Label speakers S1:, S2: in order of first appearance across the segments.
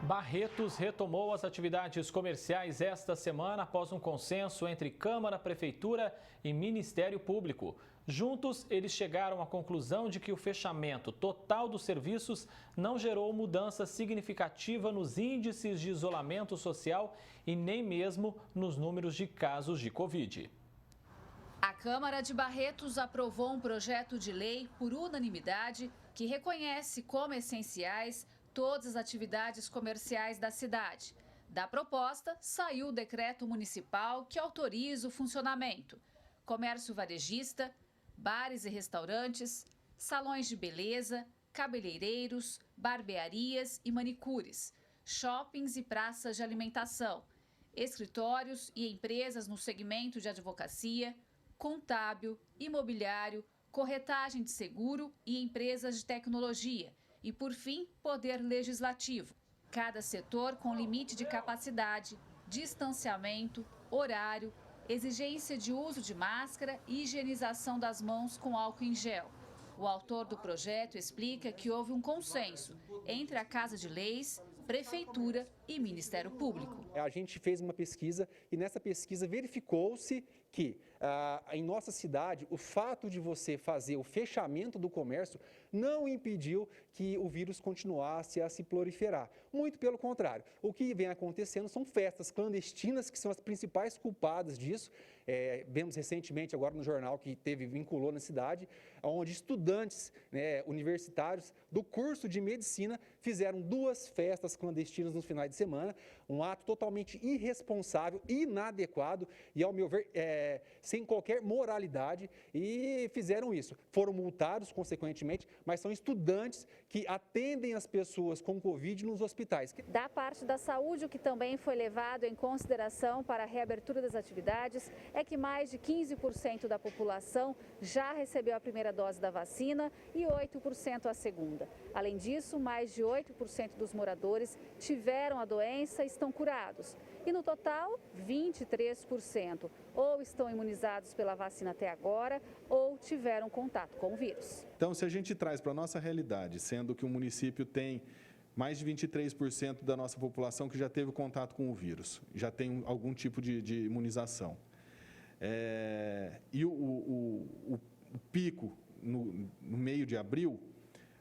S1: Barretos retomou as atividades comerciais esta semana após um consenso entre Câmara, Prefeitura e Ministério Público. Juntos, eles chegaram à conclusão de que o fechamento total dos serviços não gerou mudança significativa nos índices de isolamento social e nem mesmo nos números de casos de Covid.
S2: A Câmara de Barretos aprovou um projeto de lei por unanimidade que reconhece como essenciais todas as atividades comerciais da cidade. Da proposta, saiu o decreto municipal que autoriza o funcionamento. Comércio varejista, bares e restaurantes, salões de beleza, cabeleireiros, barbearias e manicures, shoppings e praças de alimentação, escritórios e empresas no segmento de advocacia, contábil, imobiliário, corretagem de seguro e empresas de tecnologia. E, por fim, poder legislativo. Cada setor com limite de capacidade, distanciamento, horário, exigência de uso de máscara e higienização das mãos com álcool em gel. O autor do projeto explica que houve um consenso entre a Casa de Leis, Prefeitura e Ministério Público.
S3: A gente fez uma pesquisa e nessa pesquisa verificou-se que em nossa cidade o fato de você fazer o fechamento do comércio não impediu que o vírus continuasse a se proliferar. Muito pelo contrário, o que vem acontecendo são festas clandestinas que são as principais culpadas disso. Vemos recentemente agora no jornal que vinculou na cidade, onde estudantes universitários do curso de medicina fizeram 2 festas clandestinas nos finais de semana, um ato totalmente irresponsável, inadequado e, ao meu ver, sem qualquer moralidade, e fizeram isso. Foram multados, consequentemente, mas são estudantes que atendem as pessoas com Covid nos hospitais.
S4: Da parte da saúde, o que também foi levado em consideração para a reabertura das atividades é que mais de 15% da população já recebeu a primeira dose da vacina e 8% a segunda. Além disso, mais de 8% dos moradores tiveram a doença e estão curados. E no total, 23% ou estão imunizados pela vacina até agora ou tiveram contato com o vírus.
S5: Então, se a gente traz para a nossa realidade, sendo que o município tem mais de 23% da nossa população que já teve contato com o vírus, já tem algum tipo de imunização. E o pico no meio de abril,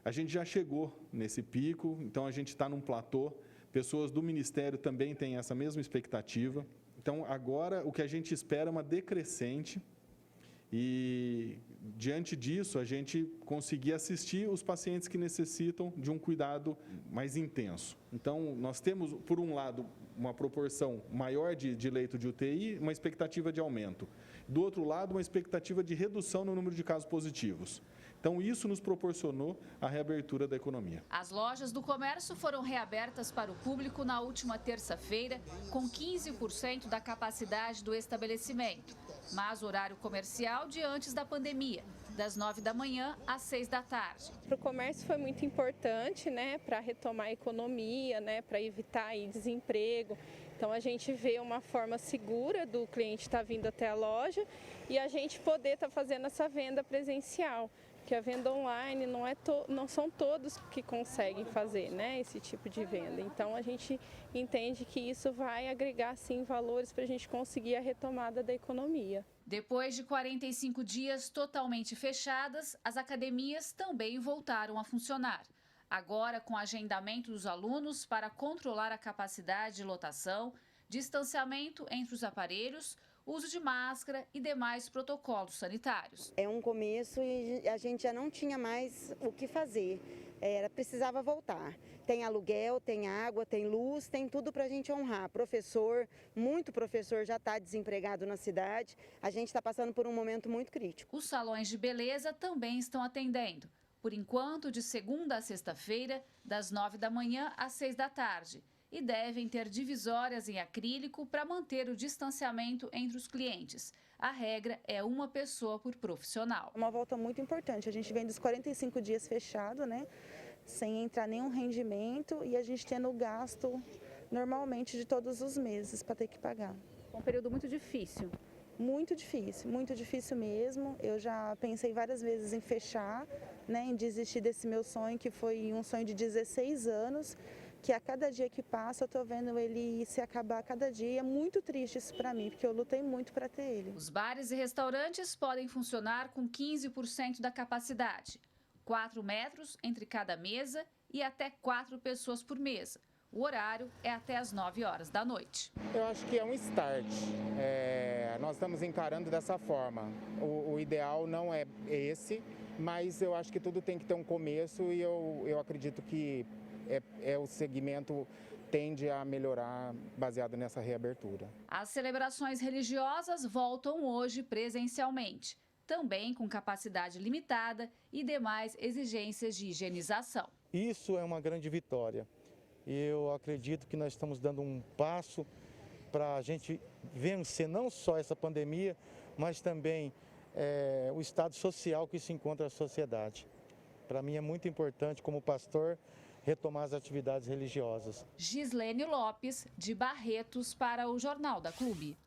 S5: a gente já chegou nesse pico, então a gente está num platô. Pessoas do Ministério também têm essa mesma expectativa. Então, agora, o que a gente espera é uma decrescente e, diante disso, a gente conseguir assistir os pacientes que necessitam de um cuidado mais intenso. Então, nós temos, por um lado, uma proporção maior de leito de UTI, uma expectativa de aumento. Do outro lado, uma expectativa de redução no número de casos positivos. Então, isso nos proporcionou a reabertura da economia.
S2: As lojas do comércio foram reabertas para o público na última terça-feira, com 15% da capacidade do estabelecimento, mas o horário comercial de antes da pandemia, das 9 da manhã às 6 da tarde.
S6: Para o comércio foi muito importante, para retomar a economia, para evitar aí desemprego. Então, a gente vê uma forma segura do cliente estar vindo até a loja e a gente poder estar fazendo essa venda presencial. Porque a venda online não são todos que conseguem fazer esse tipo de venda. Então, a gente entende que isso vai agregar, sim, valores para a gente conseguir a retomada da economia.
S2: Depois de 45 dias totalmente fechadas, as academias também voltaram a funcionar. Agora, com agendamento dos alunos para controlar a capacidade de lotação, distanciamento entre os aparelhos, uso de máscara e demais protocolos sanitários.
S7: É um começo e a gente já não tinha mais o que fazer, precisava voltar. Tem aluguel, tem água, tem luz, tem tudo para a gente honrar. Muito professor já está desempregado na cidade, a gente está passando por um momento muito crítico.
S2: Os salões de beleza também estão atendendo, por enquanto de segunda a sexta-feira, das 9 da manhã às 6 da tarde. E devem ter divisórias em acrílico para manter o distanciamento entre os clientes. A regra é uma pessoa por profissional.
S8: Uma volta muito importante. A gente vem dos 45 dias fechado, sem entrar nenhum rendimento e a gente tendo o gasto normalmente de todos os meses para ter que pagar.
S4: Um período muito difícil.
S8: Muito difícil mesmo. Eu já pensei várias vezes em fechar, em desistir desse meu sonho, que foi um sonho de 16 anos. que a cada dia que passa eu estou vendo ele se acabar a cada dia. É muito triste isso para mim, porque eu lutei muito para ter ele.
S2: Os bares e restaurantes podem funcionar com 15% da capacidade, 4 metros entre cada mesa e até 4 pessoas por mesa. O horário é até às 9 horas da noite.
S9: Eu acho que é um start. Nós estamos encarando dessa forma. O ideal não é esse, mas eu acho que tudo tem que ter um começo e eu acredito que o segmento tende a melhorar baseado nessa reabertura.
S2: As celebrações religiosas voltam hoje presencialmente, também com capacidade limitada e demais exigências de higienização.
S10: Isso é uma grande vitória. Eu acredito que nós estamos dando um passo para a gente vencer não só essa pandemia, mas também o estado social que se encontra a sociedade. Para mim é muito importante, como pastor, retomar as atividades religiosas.
S2: Gislene Lopes, de Barretos, para o Jornal da Clube.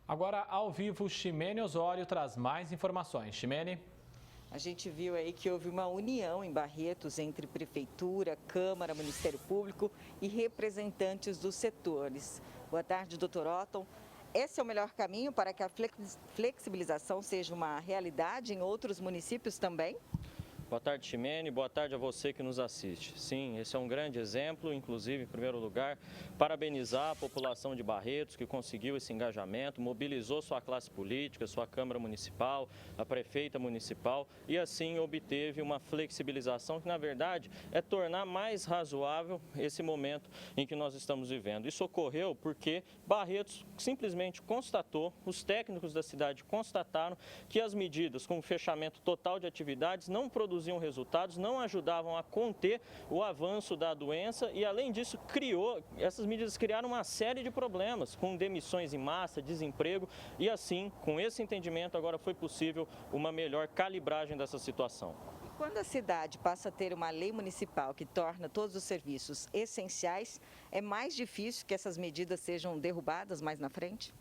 S1: Agora, ao vivo, Ximene Osório traz mais informações. Ximene?
S11: A gente viu aí que houve uma união em Barretos entre Prefeitura, Câmara, Ministério Público e representantes dos setores. Boa tarde, doutor Otton. Esse é o melhor caminho para que a flexibilização seja uma realidade em outros municípios também?
S12: Boa tarde, Ximene. Boa tarde a você que nos assiste. Sim, esse é um grande exemplo, inclusive, em primeiro lugar, parabenizar a população de Barretos que conseguiu esse engajamento, mobilizou sua classe política, sua Câmara Municipal, a Prefeita Municipal e assim obteve uma flexibilização que, na verdade, é tornar mais razoável esse momento em que nós estamos vivendo. Isso ocorreu porque Barretos simplesmente constatou, os técnicos da cidade constataram que as medidas com o fechamento total de atividades não produziam resultados, não ajudavam a conter o avanço da doença e, além disso, essas medidas criaram uma série de problemas, com demissões em massa, desemprego e, assim, com esse entendimento, agora foi possível uma melhor calibragem dessa situação.
S11: Quando a cidade passa a ter uma lei municipal que torna todos os serviços essenciais, é mais difícil que essas medidas sejam derrubadas mais na frente?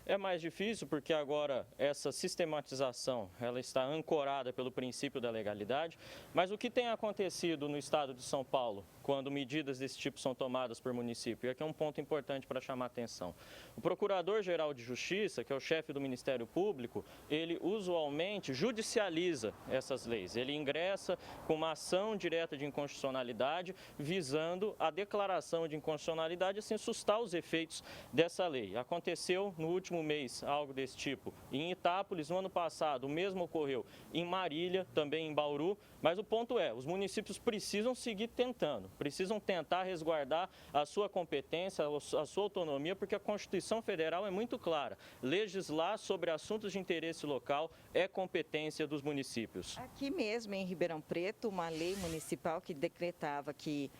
S12: É mais difícil porque agora essa sistematização ela está ancorada pelo princípio da legalidade, mas o que tem acontecido no estado de São Paulo, quando medidas desse tipo são tomadas por município, e aqui é um ponto importante para chamar a atenção. O Procurador-Geral de Justiça, que é o chefe do Ministério Público, ele usualmente judicializa essas leis. Ele ingressa com uma ação direta de inconstitucionalidade, visando a declaração de inconstitucionalidade, assim sustar os efeitos dessa lei. Aconteceu no último mês algo desse tipo em Itápolis, no ano passado o mesmo ocorreu em Marília, também em Bauru, mas o ponto é, os municípios precisam seguir tentando, precisam tentar resguardar a sua competência, a sua autonomia, porque a Constituição Federal é muito clara, legislar sobre assuntos de interesse local é competência dos municípios.
S11: Aqui mesmo em Ribeirão Preto, uma lei municipal que decretava que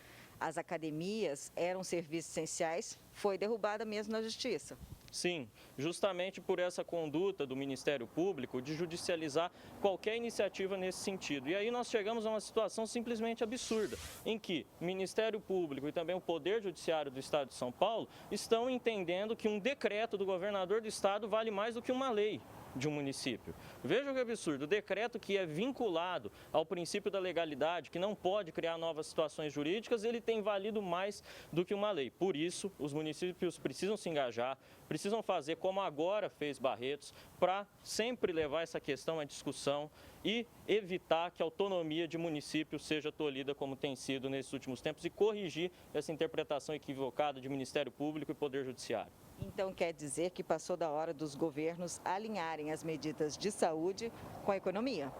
S11: as academias eram serviços essenciais foi derrubada mesmo na Justiça.
S12: Sim, justamente por essa conduta do Ministério Público de judicializar qualquer iniciativa nesse sentido. E aí nós chegamos a uma situação simplesmente absurda, em que o Ministério Público e também o Poder Judiciário do Estado de São Paulo estão entendendo que um decreto do governador do estado vale mais do que uma lei de um município. Veja que absurdo, o decreto que é vinculado ao princípio da legalidade, que não pode criar novas situações jurídicas, ele tem valido mais do que uma lei. Por isso, os municípios precisam se engajar, precisam fazer como agora fez Barretos, para sempre levar essa questão à discussão e evitar que a autonomia de município seja tolhida como tem sido nesses últimos tempos e corrigir essa interpretação equivocada de Ministério Público e Poder Judiciário.
S11: Então quer dizer que passou da hora dos governos alinharem as medidas de saúde com a economia?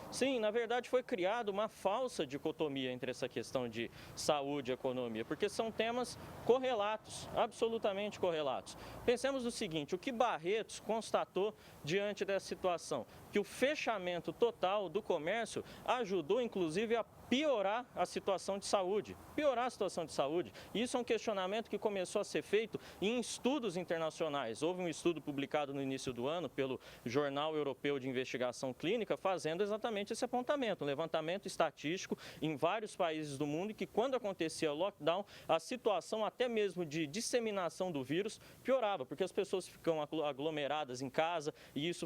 S12: Sim, na verdade foi criada uma falsa dicotomia entre essa questão de saúde e economia, porque são temas correlatos, absolutamente correlatos. Pensemos no seguinte, o que Barretos constatou diante dessa situação? Que o fechamento total do comércio ajudou, inclusive, a piorar a situação de saúde. E isso é um questionamento que começou a ser feito em estudos internacionais. Houve um estudo publicado no início do ano pelo Jornal Europeu de Investigação Clínica, fazendo exatamente esse apontamento, um levantamento estatístico em vários países do mundo, e que quando acontecia o lockdown, a situação até mesmo de disseminação do vírus piorava, porque as pessoas ficam aglomeradas em casa e isso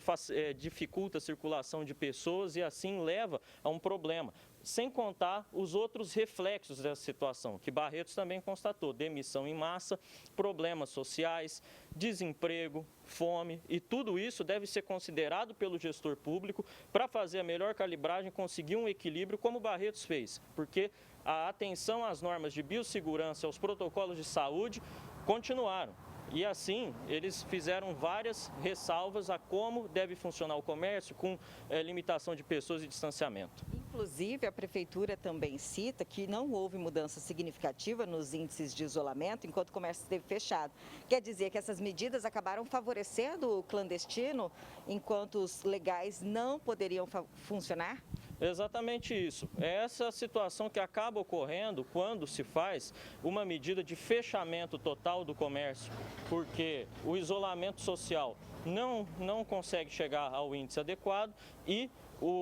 S12: dificulta a circulação de pessoas e assim leva a um problema. sem contar os outros reflexos dessa situação, que Barretos também constatou: demissão em massa, problemas sociais, desemprego, fome, e tudo isso deve ser considerado pelo gestor público para fazer a melhor calibragem, conseguir um equilíbrio como Barretos fez, porque a atenção às normas de biossegurança, aos protocolos de saúde, continuaram. E assim, eles fizeram várias ressalvas a como deve funcionar o comércio com limitação de pessoas e distanciamento.
S11: Inclusive, a Prefeitura também cita que não houve mudança significativa nos índices de isolamento enquanto o comércio esteve fechado. Quer dizer que essas medidas acabaram favorecendo o clandestino enquanto os legais não poderiam funcionar?
S12: Exatamente isso. É essa situação que acaba ocorrendo quando se faz uma medida de fechamento total do comércio, porque o isolamento social não consegue chegar ao índice adequado e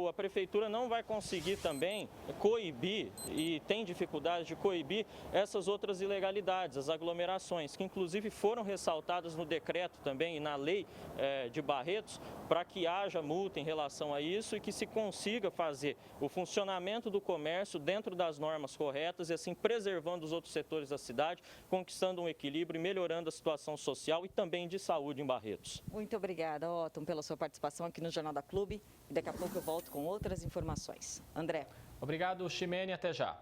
S12: a Prefeitura não vai conseguir também coibir, e tem dificuldade de coibir, essas outras ilegalidades, as aglomerações, que inclusive foram ressaltadas no decreto também e na lei de Barretos, para que haja multa em relação a isso e que se consiga fazer o funcionamento do comércio dentro das normas corretas e assim preservando os outros setores da cidade, conquistando um equilíbrio e melhorando a situação social e também de saúde em Barretos.
S11: Muito obrigada, Otton, pela sua participação aqui no Jornal da Clube. E daqui a pouco eu volto com outras informações. André.
S1: Obrigado, Ximene. Até já.